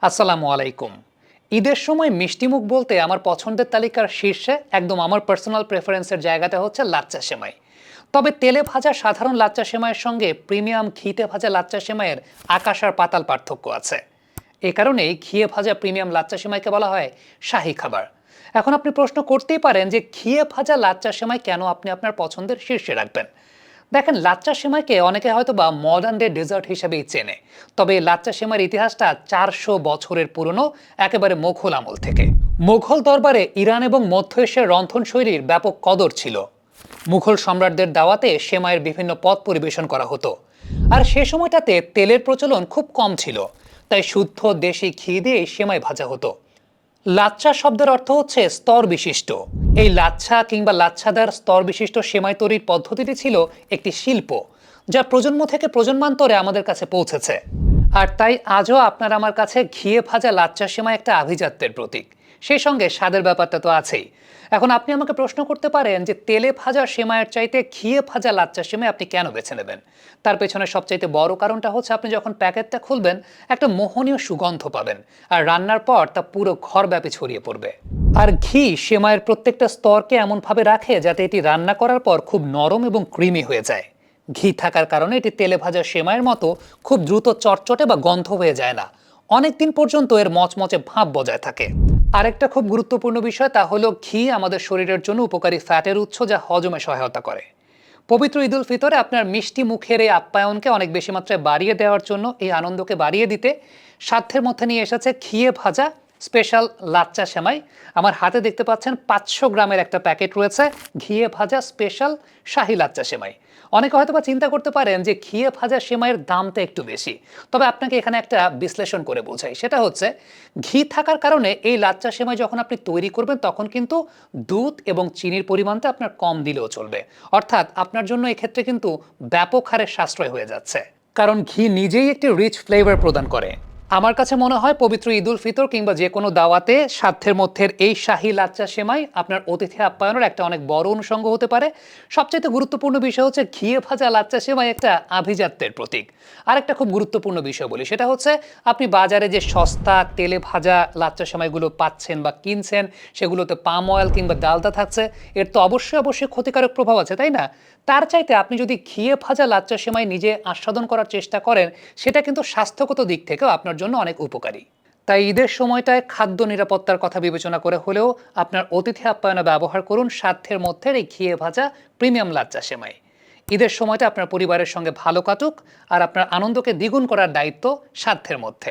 আসসালামু আলাইকুম। ঈদের সময় মিষ্টিমুখ বলতে আমার পছন্দের তালিকার শীর্ষে একদম আমার পার্সোনাল প্রেফারেন্সের জায়গাটা হচ্ছে লাচ্চা সেমাই। তবে তেলে ভাজা সাধারণ লাচ্চা সেমাইয়ের সঙ্গে প্রিমিয়াম ঘিতে ভাজা লাচ্চা সেমাইয়ের আকাশ আর পাতাল পার্থক্য আছে। এ কারণেই ঘিয়ে ভাজা প্রিমিয়াম লাচ্চা সেমাইকে বলা হয় শাহী খাবার। এখন আপনি প্রশ্ন করতেই পারেন যে ঘিয়ে ভাজা লাচ্চা সেমাই কেন আপনি আপনার পছন্দের শীর্ষে রাখবেন। দেখেন, লাচ্চা সেমাইকে অনেকে হয়তো বা মডার্ন ডে ডেজার্ট হিসেবেই চেনে। তবে এই লাচ্চা সেমাইয়ের ইতিহাসটা 400 বছরের পুরনো, একেবারে মোঘল আমল থেকে। মোঘল দরবারে ইরান এবং মধ্য এশিয়ার রন্ধনশৈলীর ব্যাপক কদর ছিল। মুঘল সম্রাটদের দাওয়াতে সেমাইয়ের বিভিন্ন পদ পরিবেশন করা হতো। আর সে সময়টাতে তেলের প্রচলন খুব কম ছিল, তাই শুদ্ধ দেশি ঘি দিয়ে সেমাই ভাজা হতো। লাচ্চা শব্দের অর্থ হচ্ছে স্তর বিশিষ্ট। এই লাচ্ছা কিংবা লাচ্ছাদার স্তর বিশিষ্ট সেমাই তৈরির পদ্ধতিটি ছিল একটি শিল্প, যা প্রজন্ম থেকে প্রজন্মান্তরে আমাদের কাছে পৌঁছেছে। আর তাই আজও আপনার আমার কাছে ঘিয়ে ভাজা লাচ্চা সেমাই একটা আভিজাত্যের প্রতীক। সেই সঙ্গে স্বাদের ব্যাপারটা তো আছেই। এখন আপনি আমাকে প্রশ্ন করতে পারেন যে তেলে ভাজা সেমাইয়ের চাইতে ঘিয়ে ভাজা লাচ্চা সেমাই আপনি কেন বেছে নেবেন। তার পেছনে সবচাইতে বড় কারণটা হচ্ছে আপনি যখন প্যাকেটটা খুলবেন একটা মোহনীয় সুগন্ধ পাবেন, আর রান্নার পর তা পুরো ঘরব্যাপী ছড়িয়ে পড়বে। আর ঘি সেমাইয়ের প্রত্যেকটা স্তরকে এমনভাবে রাখে যাতে এটি রান্না করার পর খুব নরম এবং ক্রিমি হয়ে যায়। ঘি থাকার কারণে এটি তেলে ভাজা সেমাইয়ের মতো খুব দ্রুত চটচটে বা গন্ধ হয়ে যায় না। অনেক দিন পর্যন্ত এর মচমচে ভাব বজায় থাকে। আরেকটা খুব গুরুত্বপূর্ণ বিষয়, তা হলো ঘি আমাদের শরীরের জন্য উপকারী ফ্যাটের উৎস, যা হজমে সহায়তা করে। পবিত্র ঈদ উল ফিতরে আপনার মিষ্টি মুখের এই আপ্যায়নকে অনেক বেশি মাত্রায় বাড়িয়ে দেওয়ার জন্য, এই আনন্দকে বাড়িয়ে দিতে সাধ্যের মধ্যে নিয়ে এসেছে ঘিয়ে ভাজা স্পেশাল লাচ্চা সেমাই। আমার হাতে দেখতে পাচ্ছেন 500 গ্রামের একটা প্যাকেট রয়েছে ঘিয়ে ভাজা স্পেশাল শাহী লাচ্চা সেমাই। অনেকে হয়তো বা চিন্তা করতে পারেন যে ঘিয়ে ভাজা সেমাইয়ের দামটা একটু বেশি। তবে আপনাকে এখানে একটা বিশ্লেষণ করে বোঝাই, সেটা হচ্ছে ঘি থাকার কারণে এই লাচ্চা সেমাই যখন আপনি তৈরি করবেন তখন কিন্তু দুধ এবং চিনির পরিমাণটা আপনার কম দিলেও চলবে। অর্থাৎ আপনার জন্য এক্ষেত্রে কিন্তু ব্যাপক হারে সাশ্রয় হয়ে যাচ্ছে, কারণ ঘি নিজেই একটি রিচ ফ্লেভার প্রদান করে। আমার কাছে মনে হয় পবিত্র ঈদ উল ফিতর কিংবা যে কোনো দাওয়াতে সাধ্যের মধ্যে এই শাহী লাচ্চা সেমাই আপনার অতিথি আপ্যায়নের একটা অনেক বড় অনুষঙ্গ হতে পারে। সবচেয়ে গুরুত্বপূর্ণ বিষয় হচ্ছে ঘিয়ে ভাজা লাচ্চা সেমাই একটা আভিজাত্যের প্রতীক। আরেকটা খুব গুরুত্বপূর্ণ বিষয় বলি, সেটা হচ্ছে আপনি বাজারে যে সস্তা তেলে ভাজা লাচ্চা সেমাইগুলো পাচ্ছেন বা কিনছেন, সেগুলোতে পাম অয়েল কিংবা ডালদা থাকছে। এর তো অবশ্যই অবশ্যই ক্ষতিকারক প্রভাব আছে, তাই না? তার চাইতে আপনি যদি ঘিয়ে ভাজা লাচ্চা সেমাই নিজে আস্বাদন করার চেষ্টা করেন, সেটা কিন্তু স্বাস্থ্যগত দিক থেকেও আপনার জন্য অনেক উপকারী। তাই ঈদের সময়টায় খাদ্য নিরাপত্তার কথা বিবেচনা করে হলেও আপনার অতিথি আপ্যায়নে ব্যবহার করুন সাধ্যের মধ্যে এই ঘিয়ে ভাজা প্রিমিয়াম লাচ্চা সেমাই। ঈদের সময়টা আপনার পরিবারের সঙ্গে ভালো কাটুক, আর আপনার আনন্দকে দ্বিগুণ করার দায়িত্ব সাধ্যের মধ্যে।